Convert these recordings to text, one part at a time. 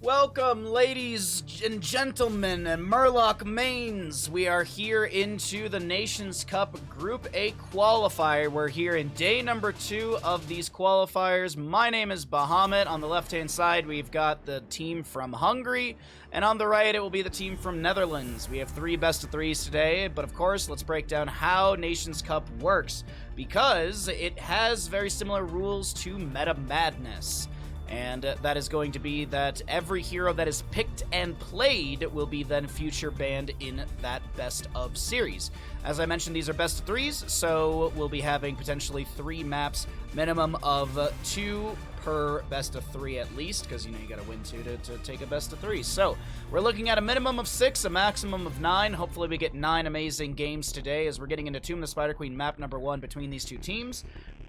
Welcome, ladies and gentlemen, and Murloc mains. We are here into the Nations Cup Group A qualifier. We're here in day number 2 of these qualifiers. My name is Bahamut. On the left-hand side, we've got the team from Hungary, and on the right, it will be the team from Netherlands. We have 3 best-of-3s today, but of course, let's break down how Nations Cup works, because it has very similar rules to Meta Madness. And that is going to be that every hero that is picked and played will be then future banned in that best of series. As I mentioned, these are best of 3s, so we'll be having potentially 3 maps, minimum of 2 per best of 3 at least, because, you know, you gotta win 2 to take a best of 3. So, we're looking at a minimum of 6, a maximum of 9. Hopefully we get 9 amazing games today, as we're getting into Tomb of the Spider Queen map number 1 between these 2 teams.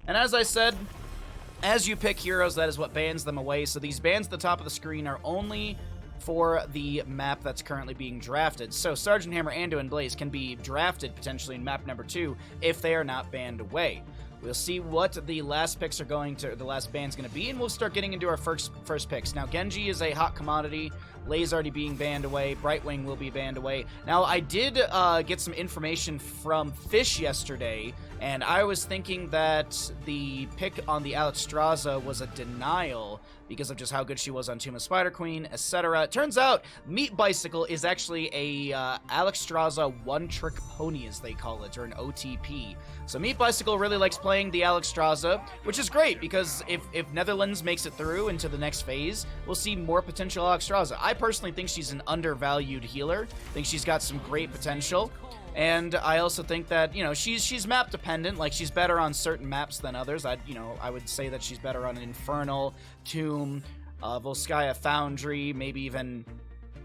And as I said, as you pick heroes, that is what bans them away. So these bans at the top of the screen are only for the map that's currently being drafted. So Sergeant Hammer, Ando, and Blaze can be drafted potentially in map number 2 if they are not banned away. We'll see what the last picks are going to, the last ban's going to be, and we'll start getting into our first picks. Now, Genji is a hot commodity. Lay's already being banned away. Brightwing will be banned away. Now, I did get some information from Fish yesterday, and I was thinking that the pick on the Alexstrasza was a denial because of just how good she was on Tomb of Spider Queen, etc. It turns out Meat Bicycle is actually a Alexstrasza one-trick pony, as they call it, or an OTP. So Meat Bicycle really likes playing the Alexstrasza, which is great because if Netherlands makes it through into the next phase, we'll see more potential Alexstrasza. I personally think she's an undervalued healer. I think she's got some great potential. And I also think that, you know, she's map dependent. Like, she's better on certain maps than others. I would say that she's better on an Infernal, Tomb, Volskaya Foundry, maybe even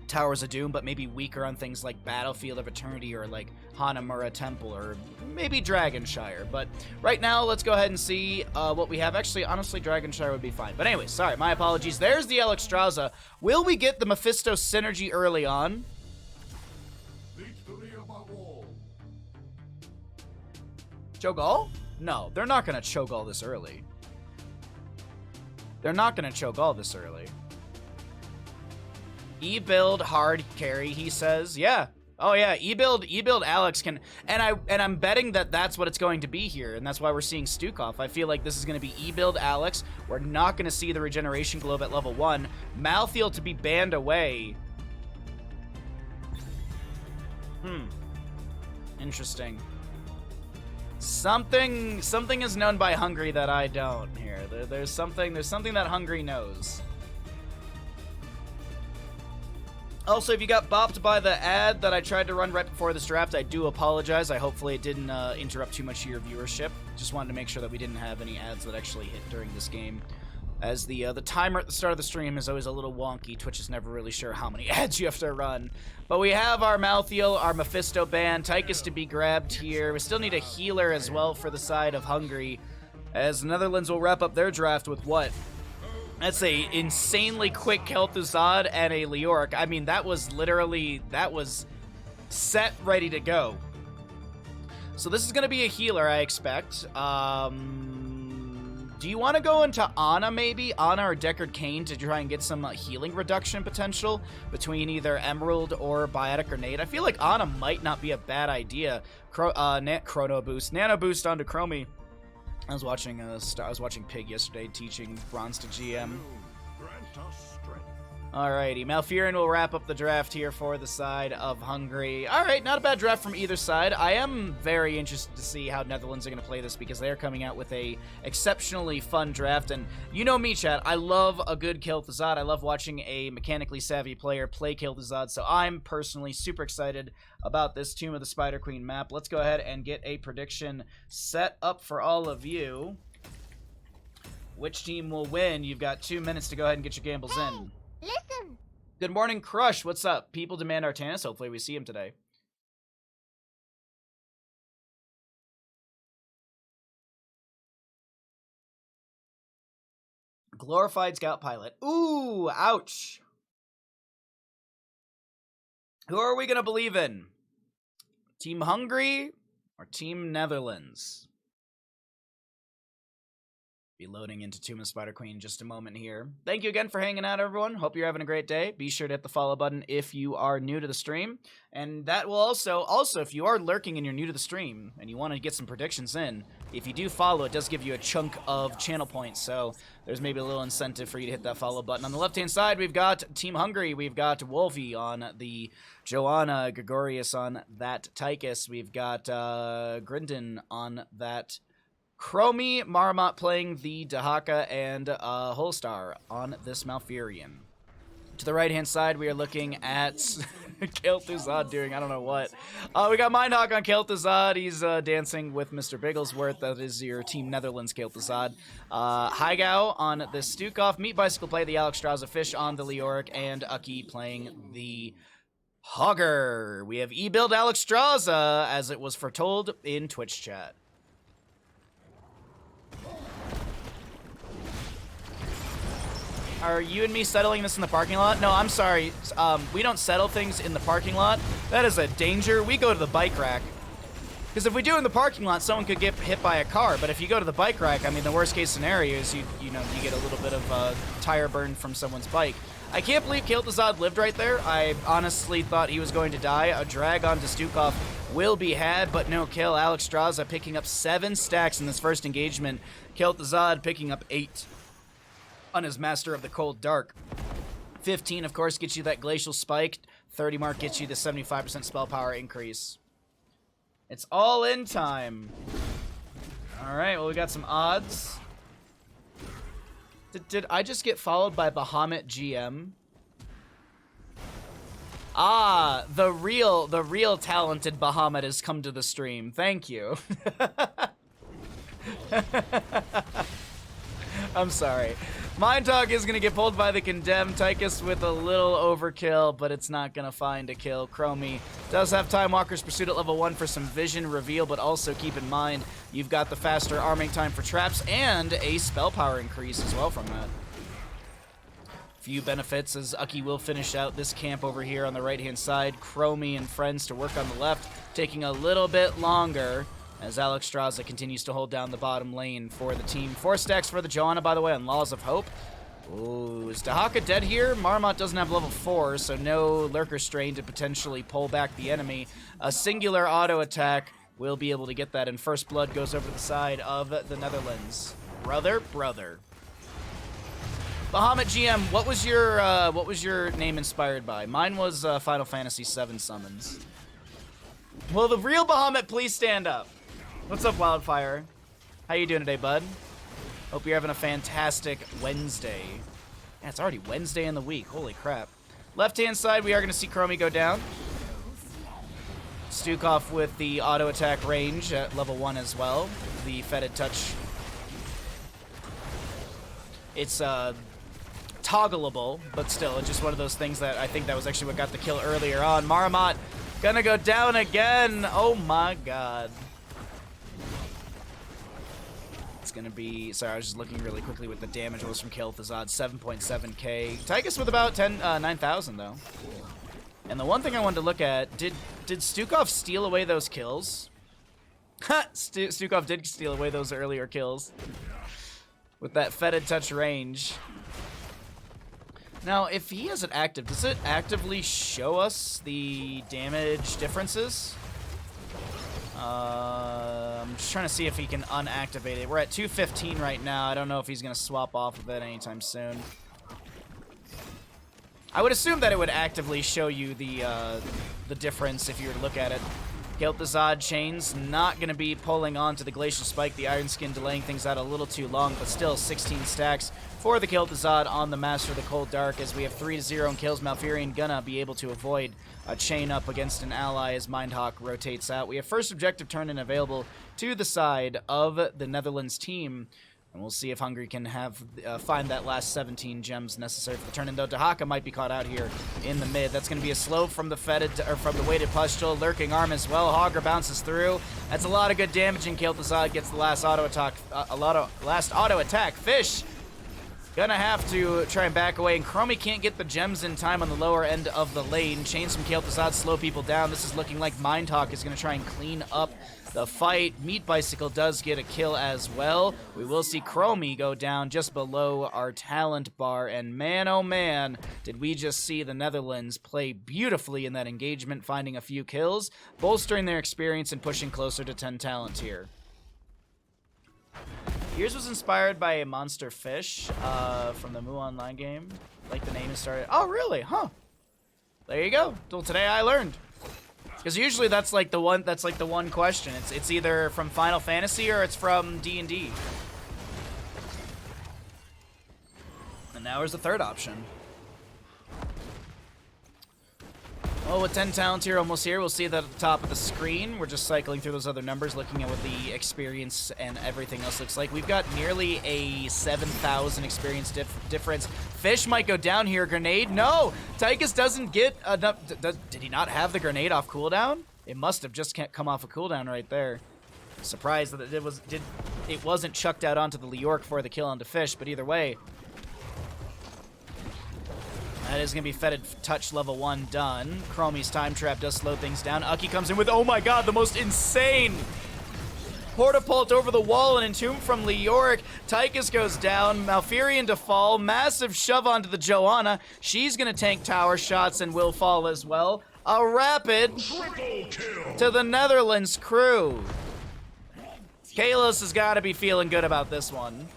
Towers of Doom, but maybe weaker on things like Battlefield of Eternity or like Hanamura Temple or maybe Dragonshire. But right now, let's go ahead and see what we have. Actually, honestly, Dragonshire would be fine. But anyway, sorry, my apologies. There's the Alexstrasza. Will we get the Mephisto synergy early on? Cho'Gall? No, they're not going to Cho'Gall this early. They're not going to Cho'Gall this early. E-build hard carry, he says. Yeah. Oh yeah, E-build Alex can, and I'm betting that that's what it's going to be here, and that's why we're seeing Stukov. I feel like this is going to be E-build Alex. We're not going to see the regeneration globe at level 1. Malthael to be banned away. Interesting. Something is known by Hungary that I don't here. There's something that Hungary knows. Also, if you got bopped by the ad that I tried to run right before this draft, I do apologize. Hopefully it didn't interrupt too much of your viewership. Just wanted to make sure that we didn't have any ads that actually hit during this game. As the timer at the start of the stream is always a little wonky. Twitch is never really sure how many ads you have to run. But we have our Malthael, our Mephisto ban. Tychus to be grabbed here. We still need a healer as well for the side of Hungary. As the Netherlands will wrap up their draft with what? That's a insanely quick Kel'Thuzad and a Leoric. I mean, that was set, ready to go. So this is going to be a healer, I expect. Do you want to go into Ana, maybe? Ana or Deckard Cain to try and get some healing reduction potential between either Emerald or Biotic Grenade? I feel like Ana might not be a bad idea. Chrono Boost. Nano Boost onto Chromie. I was watching Pig yesterday teaching Bronze to GM. Alrighty, Malfurion will wrap up the draft here for the side of Hungary. Alright, not a bad draft from either side. I am very interested to see how Netherlands are going to play this because they're coming out with a exceptionally fun draft. And you know me, chat, I love a good Kel'Thuzad. I love watching a mechanically savvy player play Kel'Thuzad, so I'm personally super excited about this Tomb of the Spider Queen map. Let's go ahead and get a prediction set up for all of you. Which team will win? You've got 2 minutes to go ahead and get your gambles in. Listen. Good morning, Crush. What's up? People demand Artanis. Hopefully we see him today. Glorified Scout Pilot. Ooh, ouch. Who are we going to believe in? Team Hungary or Team Netherlands? Be loading into Tomb of Spider Queen in just a moment here. Thank you again for hanging out, everyone. Hope you're having a great day. Be sure to hit the follow button if you are new to the stream. And that will also, if you are lurking and you're new to the stream and you want to get some predictions in, if you do follow, it does give you a chunk of channel points. So there's maybe a little incentive for you to hit that follow button. On the left-hand side, we've got Team Hungary. We've got Wolvie on the Joanna, Gregorius on that Tychus. We've got Grindin on that Chromie, Marmot playing the Dahaka, and Holstar on this Malfurion. To the right-hand side, we are looking at Kel'Thuzad doing I don't know what. We got Mindhawk on Kel'Thuzad. He's dancing with Mr. Bigglesworth. That is your Team Netherlands Kel'Thuzad. Haigao on the Stukov. Meat Bicycle play the Alexstrasza. Fish on the Leoric. And Ucky playing the Hogger. We have E-Build Alexstrasza, as it was foretold in Twitch chat. Are you and me settling this in the parking lot? No, I'm sorry. We don't settle things in the parking lot. That is a danger. We go to the bike rack. Because if we do in the parking lot, someone could get hit by a car. But if you go to the bike rack, I mean, the worst case scenario is you get a little bit of tire burn from someone's bike. I can't believe Kel'Thuzad lived right there. I honestly thought he was going to die. A drag onto Stukov will be had, but no kill. Alexstrasza picking up 7 stacks in this first engagement. Kel'Thuzad picking up 8. On his Master of the Cold Dark. 15, of course, gets you that Glacial Spike. 30 mark gets you the 75% spell power increase. It's all in time. Alright, well, we got some odds. Did I just get followed by Bahamut GM? Ah, the real talented Bahamut has come to the stream. Thank you. I'm sorry. Mindhawk is going to get pulled by the Condemned. Tychus with a little overkill, but it's not going to find a kill. Chromie does have Time Walker's Pursuit at level 1 for some vision reveal, but also keep in mind you've got the faster arming time for traps and a spell power increase as well from that. Few benefits as Ucky will finish out this camp over here on the right-hand side. Chromie and friends to work on the left, taking a little bit longer as Alexstrasza continues to hold down the bottom lane for the team. 4 stacks for the Joanna, by the way, on Laws of Hope. Ooh, is Dahaka dead here? Marmot doesn't have level 4, so no Lurker Strain to potentially pull back the enemy. A singular auto attack will be able to get that, and First Blood goes over to the side of the Netherlands. Brother. Bahamut GM, what was your name inspired by? Mine was Final Fantasy VII summons. Will the real Bahamut please stand up? What's up, Wildfire? How you doing today, bud? Hope you're having a fantastic Wednesday. Yeah, it's already Wednesday in the week. Holy crap. Left-hand side, we are going to see Chromie go down. Stukov with the auto attack range at level 1 as well. The Fetid Touch. It's toggleable, but still, it's just one of those things that I think that was actually what got the kill earlier on. Marmot gonna go down again. Oh my god. It's gonna be, sorry, I was just looking really quickly what the damage was from Kel'Thuzad, 7.7k. Tychus with about 9,000 though. And the one thing I wanted to look at, did Stukov steal away those kills? Ha! Stukov did steal away those earlier kills with that Fetid Touch range. Now, if he has it active, does it actively show us the damage differences? I'm just trying to see if he can unactivate it. We're at 215 right now. I don't know if he's going to swap off of it anytime soon. I would assume that it would actively show you the difference if you were to look at it. Kel'Thuzad chains not going to be pulling onto the Glacial Spike. The Iron Skin delaying things out a little too long, but still 16 stacks for the Kel'Thuzad on the Master of the Cold Dark as we have 3-0 and kills. Malfurion gonna be able to avoid a chain up against an ally as Mindhawk rotates out. We have first objective turn-in available to the side of the Netherlands team. And we'll see if Hungary can find that last 17 gems necessary for the turn-in, though Dahaka might be caught out here in the mid. That's going to be a slow from the from the weighted pustule, lurking arm as well. Hogger bounces through. That's a lot of good damage, and Kel'Thuzad gets the last auto attack. Fish Gonna have to try and back away, and Chromie can't get the gems in time on the lower end of the lane. Chains from Kael'Thuzad slow people down. This is looking like Mindhawk is gonna try and clean up the fight. Meat Bicycle does get a kill as well. We will see Chromie go down just below our talent bar, and man, oh man, did we just see the Netherlands play beautifully in that engagement, finding a few kills, bolstering their experience and pushing closer to 10 talent here. Yours was inspired by a monster fish from the Mu Online game. Like the name is started. Oh, really? Huh. There you go. Well, today I learned. Because usually that's like the one question. It's either from Final Fantasy or it's from D&D. And now there's the third option. Oh, with 10 talents here, almost here. We'll see that at the top of the screen. We're just cycling through those other numbers, looking at what the experience and everything else looks like. We've got nearly a 7,000 experience difference. Fish might go down here. Grenade? No! Tychus doesn't get enough. Did he not have the grenade off cooldown? It must have just come off a cooldown right there. Surprised that it wasn't chucked out onto the Leorc for the kill onto Fish, but either way, that is going to be Fetid Touch level 1 done. Chromie's Time Trap does slow things down. Ucky comes in with, oh my god, the most insane Portapult over the wall and Entomb from Leoric. Tychus goes down. Malfurion to fall. Massive shove onto the Joanna. She's going to tank tower shots and will fall as well. A rapid to the Netherlands crew. Kalos has got to be feeling good about this one.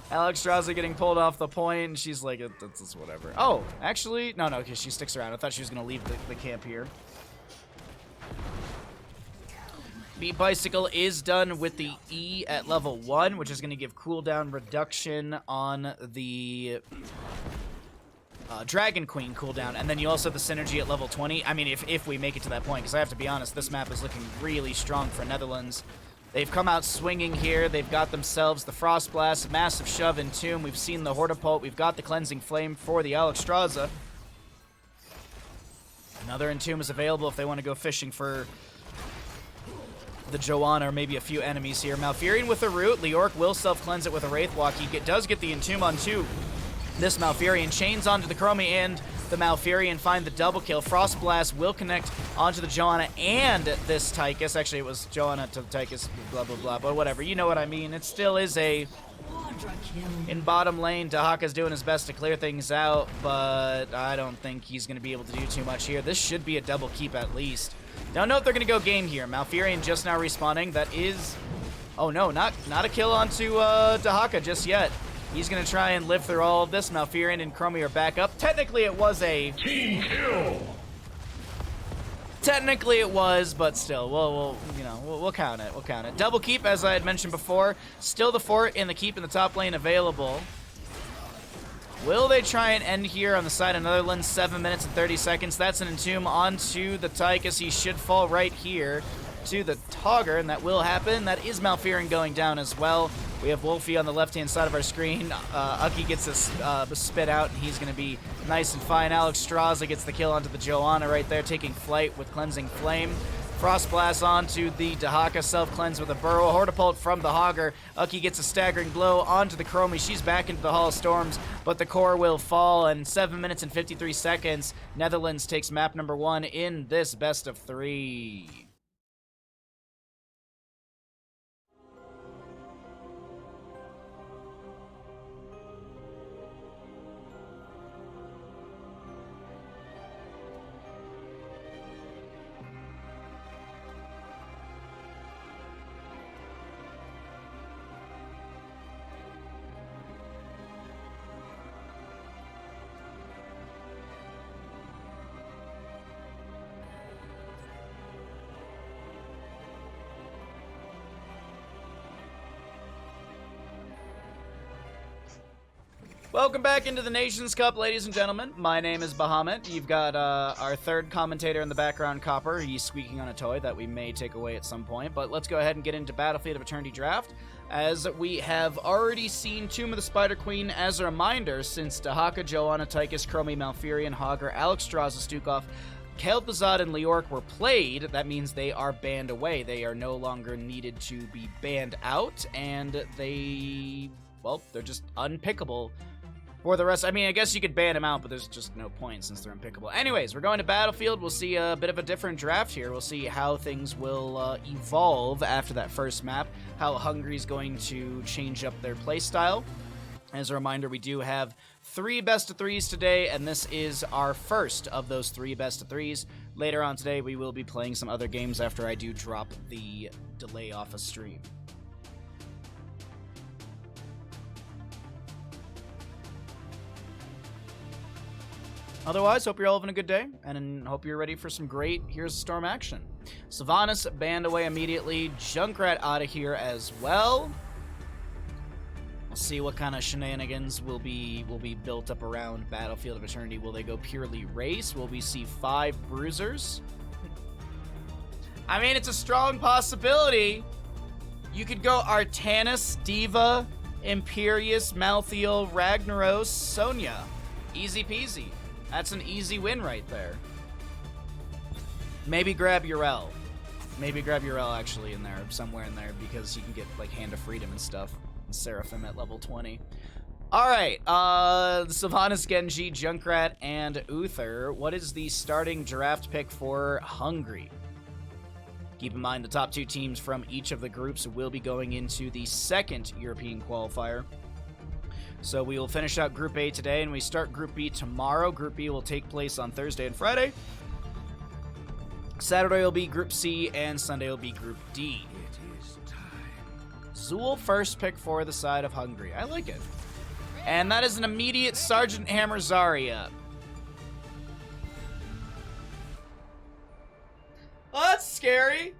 Alexstrasza getting pulled off the point, and she's like, it's whatever. Oh, actually, no, because she sticks around. I thought she was going to leave the camp here. Meat Bicycle is done with the E at level 1, which is going to give cooldown reduction on the Dragon Queen cooldown, and then you also have the synergy at level 20. I mean, if we make it to that point, because I have to be honest, this map is looking really strong for Netherlands. They've come out swinging here. They've got themselves the Frost Blast, massive shove in Tomb. We've seen the Hortapult. We've got the Cleansing Flame for the Alexstrasza. Another Entomb is available if they want to go fishing for the Joanna or maybe a few enemies here. Malfurion with a root. Leoric will self-cleanse it with a Wraithwalk. He does get the Entomb on 2. This Malfurion chains onto the Chromie and the Malfurion find the double kill. Frost Blast will connect onto the Joanna and this Tychus. Actually, it was Joanna to Tychus, blah, blah, blah, but whatever. You know what I mean. It still is a... In bottom lane, Dahaka's doing his best to clear things out, but I don't think he's going to be able to do too much here. This should be a double keep at least. Don't know if they're going to go game here. Malfurion just now respawning. That is... Oh, no, not a kill onto Dahaka just yet. He's going to try and live through all of this. Malfurion and Chromie are back up. Technically, it was a... Team kill! Technically, it was, but still, we'll count it. We'll count it. Double keep, as I had mentioned before. Still the fort and the keep in the top lane available. Will they try and end here on the side of Netherlands? 7 minutes and 30 seconds. That's an Entomb onto the Tychus. He should fall right here to the Togger, and that will happen. That is Malfurion going down as well. We have Wolfie on the left-hand side of our screen. Ucky gets this spit out, and he's going to be nice and fine. Alexstrasza gets the kill onto the Joanna right there, taking flight with Cleansing Flame. Frost Blast onto the Dahaka, self-cleanse with a Burrow. Hortapult from the Hogger. Ucky gets a staggering blow onto the Chromie. She's back into the Hall of Storms, but the core will fall, and 7 minutes and 53 seconds. Netherlands takes map number 1 in this best of 3. Welcome back into the Nations Cup, ladies and gentlemen. My name is Bahamut. You've got our third commentator in the background, Copper. He's squeaking on a toy that we may take away at some point. But let's go ahead and get into Battlefield of Eternity Draft, as we have already seen Tomb of the Spider Queen. As a reminder, since Dahaka, Joanna, Tychus, Chromie, Malfurion, Hogger, Alexstrasza, Stukov, Kael'Thuzad, and Leoric were played, that means they are banned away. They are no longer needed to be banned out, and they... well, they're just unpickable for the rest. I mean, I guess you could ban them out, but there's just no point since they're unpickable. Anyways, we're going to Battlefield. We'll see a bit of a different draft here. We'll see how things will evolve after that first map, how Hungary's going to change up their playstyle. As a reminder, we do have 3 best-of-3s today, and this is our first of those 3 best-of-3s. Later on today, we will be playing some other games after I do drop the delay off a stream. Otherwise, hope you're all having a good day, and hope you're ready for some great Here's the Storm action. Sylvanas banned away immediately. Junkrat out of here as well. We'll see what kind of shenanigans will be built up around Battlefield of Eternity. Will they go purely race? Will we see 5 bruisers? I mean, it's a strong possibility. You could go Artanis, Diva, Imperius, Malthael, Ragnaros, Sonya. Easy peasy. That's an easy win right there. Maybe grab Urel. Maybe grab Urel actually in there, somewhere in there, because you can get like Hand of Freedom and stuff. Seraphim at level 20. Alright, Sylvanas, Genji, Junkrat, and Uther. What is the starting draft pick for Hungary? Keep in mind the top 2 teams from each of the groups will be going into the second European qualifier. So we will finish out Group A today, and we start Group B tomorrow. Group B will take place on Thursday and Friday. Saturday will be Group C, and Sunday will be Group D. It is time. Zul first pick for the side of Hungary. I like it. And that is an immediate Sergeant Hammer Zarya. Oh, that's scary.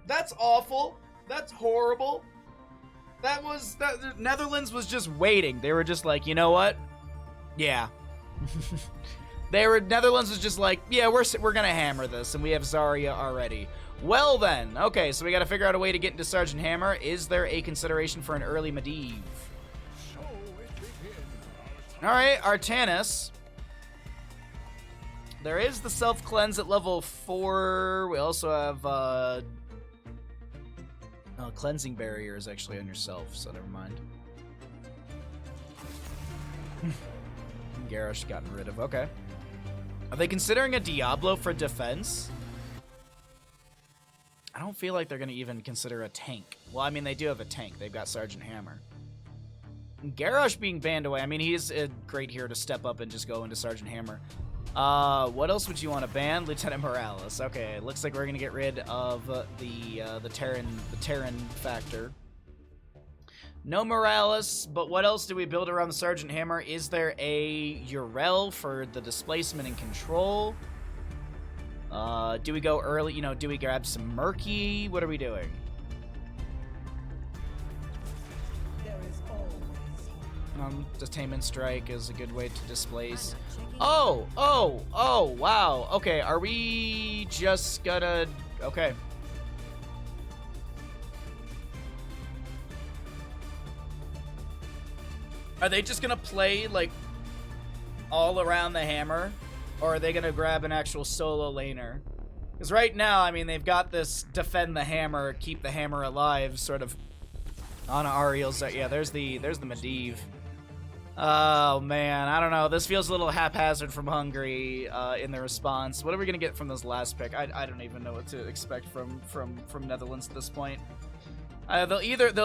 That's awful. That's horrible. The Netherlands was just waiting. They were just like, you know what? Yeah. Netherlands was just like, yeah, we're gonna hammer this, and we have Zarya already. Well then, okay, so we gotta figure out a way to get into Sergeant Hammer. Is there a consideration for an early Medivh? Alright, Artanis. There is the self-cleanse at level 4. We also have, cleansing barrier is actually on yourself, so never mind. Garrosh gotten rid of. Okay. Are they considering a Diablo for defense? I don't feel like they're going to even consider a tank. Well, I mean, they do have a tank. They've got Sergeant Hammer. Garrosh being banned away. I mean, he's a great hero to step up and just go into Sergeant Hammer. What else would you want to ban? Lieutenant Morales. Okay, looks like we're gonna get rid of the Terran factor. No Morales, but what else do we build around the Sergeant Hammer? Is there a Urel for the displacement and control? Do we go early? You know, do we grab some Murky? What are we doing? Detainment Strike is a good way to displace. Oh, wow. Okay, are we just gonna... Okay. Are they just gonna play, like, all around the hammer? Or are they gonna grab an actual solo laner? Because right now, I mean, they've got this defend the hammer, keep the hammer alive sort of on Ariel's... Yeah, there's the Medivh. Oh, man. I don't know. This feels a little haphazard from Hungary in the response. What are we going to get from this last pick? I don't even know what to expect from Netherlands at this point. They'll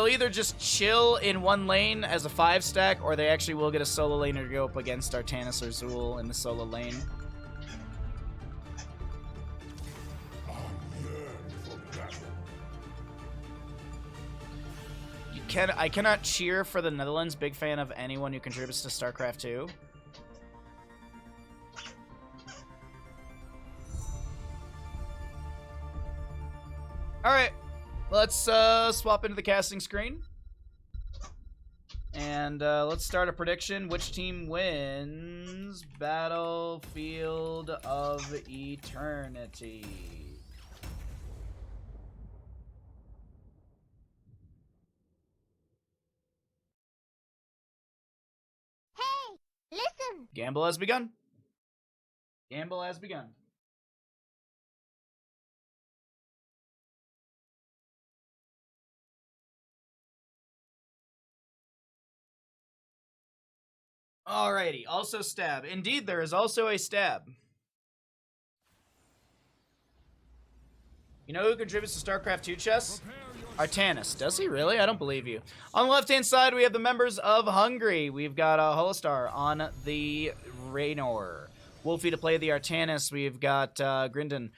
either just chill in one lane as a 5-stack, or they actually will get a solo laner to go up against Artanis or Zul in the solo lane. I cannot cheer for the Netherlands. Big fan of anyone who contributes to StarCraft 2. Alright, let's swap into the casting screen. And let's start a prediction. Which team wins Battlefield of Eternity? Listen! Gamble has begun. Gamble has begun. Alrighty, also stab. Indeed, there is also a stab. You know who contributes to StarCraft 2 chess? Artanis. Does he really? I don't believe you. On the left-hand side, we have the members of Hungary. We've got Holostar on the Raynor. Wolfie to play the Artanis. We've got Grindon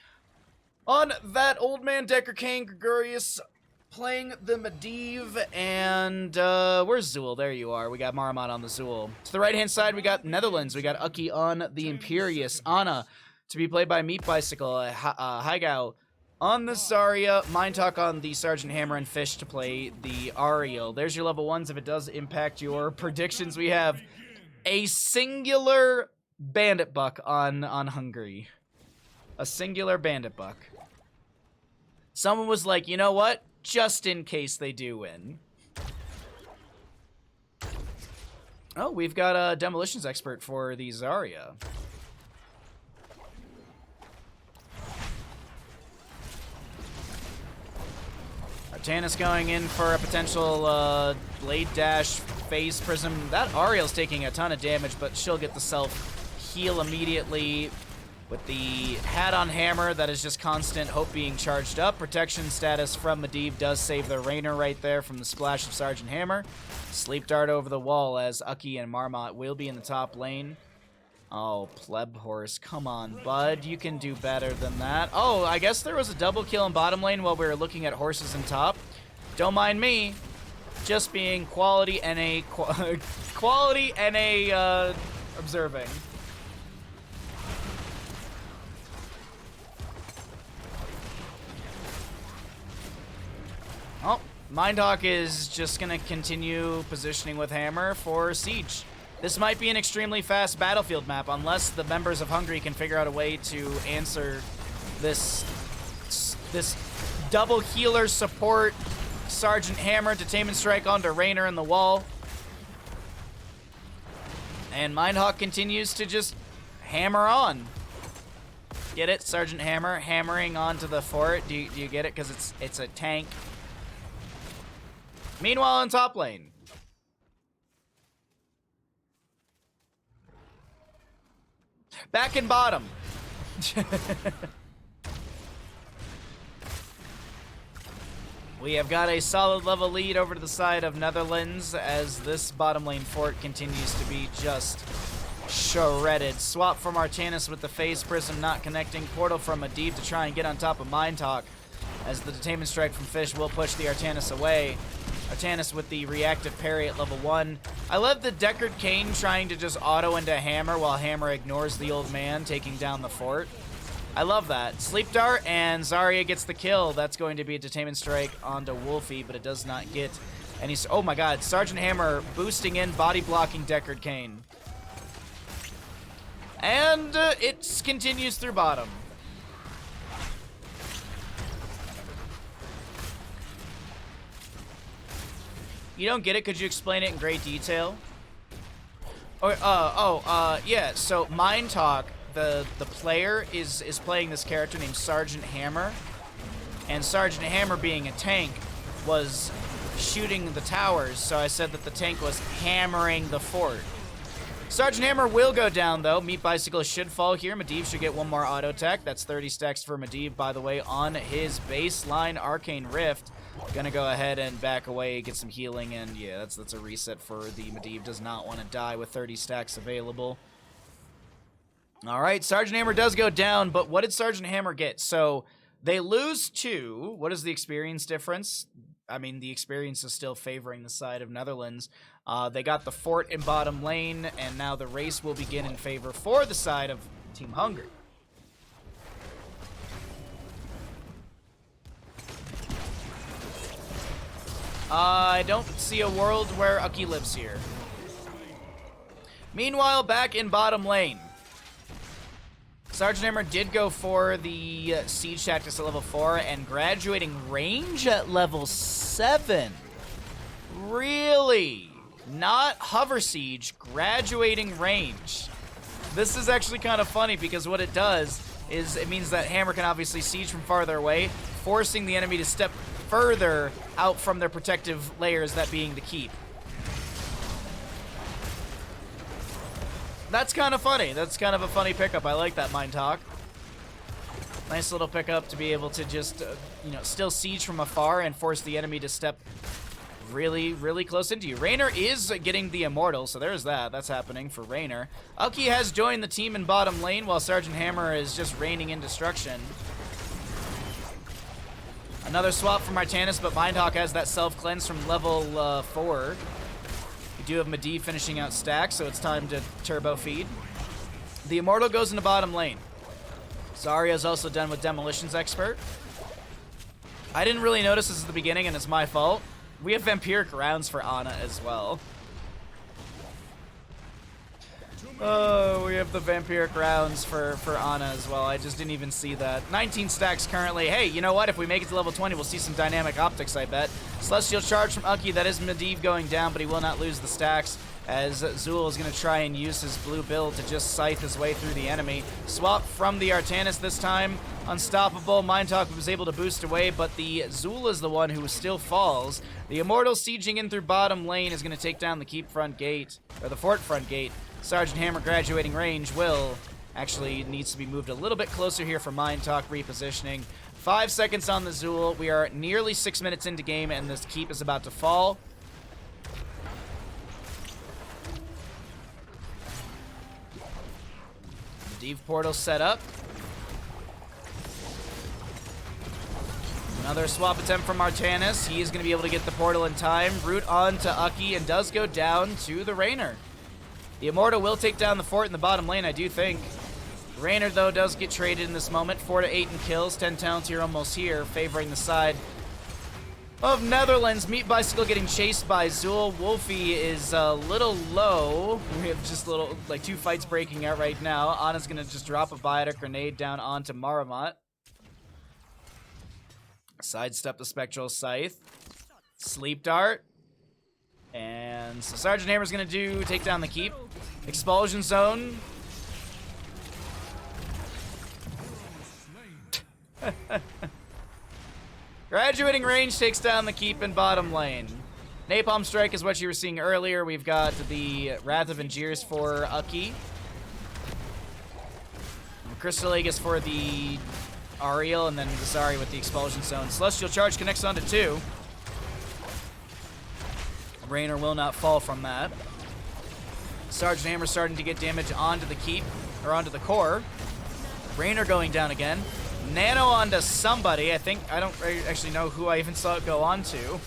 on that old man Decker Kane. Gregorius playing the Medivh. And where's Zool? There you are. We got Marmot on the Zool. To the right-hand side, we got Netherlands. We got Uki on the Imperius. Anna to be played by Meat Bicycle. Haigao on the Zarya, Mind Talk on the Sergeant Hammer, and Fish to play the Ariel. There's your level 1s if it does impact your predictions. We have a singular Bandit Buck on Hungary. A singular Bandit Buck. Someone was like, you know what? Just in case they do win. Oh, we've got a Demolitions Expert for the Zarya. Artanis going in for a potential Blade Dash, Phase Prism. That Ariel's taking a ton of damage, but she'll get the self-heal immediately with the Hat on Hammer. That is just constant hope being charged up. Protection status from Medivh does save the Raynor right there from the splash of Sergeant Hammer. Sleep Dart over the wall as Uki and Marmot will be in the top lane. Oh, Pleb Horse, come on, bud. You can do better than that. Oh, I guess there was a double kill in bottom lane while we were looking at horses in top. Don't mind me. Just being quality and a observing. Oh, Mindhawk is just gonna continue positioning with Hammer for Siege. This might be an extremely fast battlefield map unless the members of Hungary can figure out a way to answer this double healer support Sergeant Hammer Detainment Strike onto Raynor in the wall. And Mindhawk continues to just hammer on. Get it? Sergeant Hammer hammering onto the fort. Do you get it? Because it's a tank. Meanwhile, in top lane. Back in bottom. We have got a solid level lead over to the side of Netherlands as this bottom lane fort continues to be just shredded. Swap from Artanis with the Phase Prism not connecting. Portal from Medivh to try and get on top of Mind Talk as the Detainment Strike from Fish will push the Artanis away. Artanis with the reactive parry at level 1. I love the Deckard Cain trying to just auto into Hammer while Hammer ignores the old man taking down the fort. I love that. Sleep Dart and Zarya gets the kill. That's going to be a Detainment Strike onto Wolfie, but it does not get any... Oh my god, Sergeant Hammer boosting in, body blocking Deckard Cain. And it continues through bottom. You don't get it? Could you explain it in great detail? Yeah, so Mind Talk, the player is playing this character named Sergeant Hammer, and Sergeant Hammer being a tank was shooting the towers, so I said that the tank was hammering the fort. Sergeant Hammer will go down, though. Meat Bicycle should fall here. Medivh should get one more auto attack. That's 30 stacks for Medivh, by the way, on his baseline Arcane Rift. Gonna go ahead and back away, get some healing, and yeah, that's a reset for the Medivh. Does not want to die with 30 stacks available. All right, Sergeant Hammer does go down, but what did Sergeant Hammer get? So they lose 2. What is the experience difference? I mean, the experience is still favoring the side of Netherlands. They got the fort in bottom lane, and now the race will begin in favor for the side of Team Hungary. I don't see a world where Uki lives here. Meanwhile, back in bottom lane, Sergeant Hammer did go for the Siege Tactics at level 4 and graduating range at level 7. Really? Not Hover Siege, graduating range. This is actually kind of funny because what it does is it means that Hammer can obviously siege from farther away, forcing the enemy to step further out from their protective layers, that being the keep. That's kind of funny. That's kind of a funny pickup. I like that, Mind Talk. Nice little pickup to be able to just, you know, still siege from afar and force the enemy to step really, really close into you. Raynor is getting the Immortal, so there's that. That's happening for Raynor. Uki has joined the team in bottom lane, while Sergeant Hammer is just raining in destruction. Another swap from Artanis, but Mindhawk has that self-cleanse from level 4. We do have Medivh finishing out stacks, so it's time to turbo feed. The Immortal goes into bottom lane. Zarya's also done with Demolitions Expert. I didn't really notice this at the beginning, and it's my fault. We have Vampiric Rounds for Ana as well. Oh, we have the Vampiric Rounds for Ana as well. I just didn't even see that. 19 stacks currently. Hey, you know what? If we make it to level 20, we'll see some dynamic optics, I bet. Celestial Charge from Uki. That is Medivh going down, but he will not lose the stacks, as Zul is going to try and use his blue build to just scythe his way through the enemy. Swap from the Artanis this time. Unstoppable. Mindtalk was able to boost away, but the Zul is the one who still falls. The Immortal sieging in through bottom lane is going to take down the keep front gate, or the fort front gate. Sergeant Hammer graduating range will actually needs to be moved a little bit closer here for Mindtalk repositioning. 5 seconds on the Zul. We are nearly 6 minutes into game, and this keep is about to fall. Medivh portal set up. Another swap attempt from Artanis. He is going to be able to get the portal in time. Root on to Uki and does go down to the Raynor. The Immortal will take down the fort in the bottom lane, I do think. Raynor, though, does get traded in this moment. 4 to 8 in kills. 10 talents here, almost here, favoring the side of Netherlands. Meat Bicycle getting chased by Zul. Wolfie is a little low. We have just little, like, 2 fights breaking out right now. Ana's going to just drop a biotic grenade down onto Maramat. Sidestep the Spectral Scythe. Sleep Dart. And so Sergeant Hammer's going to take down the keep. Expulsion Zone. Graduating range takes down the keep in bottom lane. Napalm Strike is what you were seeing earlier. We've got the Wrath of Angiers for Uki. Crystal Aegis for the Ariel, and then the Zarya with the Expulsion Zone. Celestial Charge connects onto 2. Raynor will not fall from that. Sergeant Hammer starting to get damage onto the keep, or onto the core. Raynor going down again. Nano onto somebody. I don't actually know who I even saw it go on to. I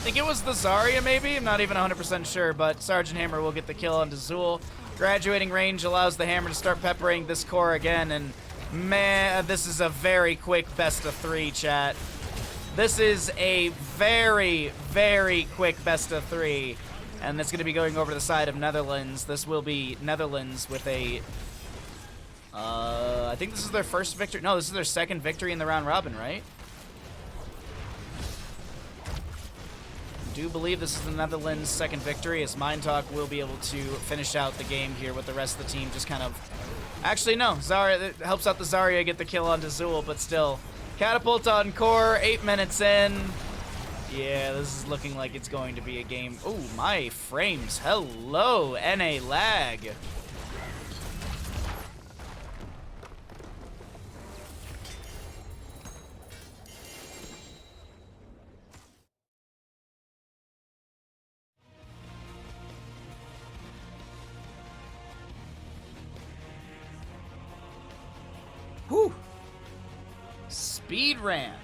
think it was the Zarya, maybe? I'm not even 100% sure, but Sergeant Hammer will get the kill onto Zul. Graduating range allows the Hammer to start peppering this core again, and man, this is a very quick best of 3, chat. This is a very, very quick best of 3, and it's going to be going over to the side of Netherlands. This will be Netherlands with a, I think this is their first victory. No, this is their second victory in the round robin, right? I do believe this is the Netherlands' second victory, as Mindtalk will be able to finish out the game here with the rest of the team just kind of... Actually, no. Zarya, it helps out the Zarya get the kill onto Zul, but still... Catapult on core, 8 minutes in. Yeah, this is looking like it's going to be a game. Oh, my frames. Hello, NA lag. Whew. Speed ran.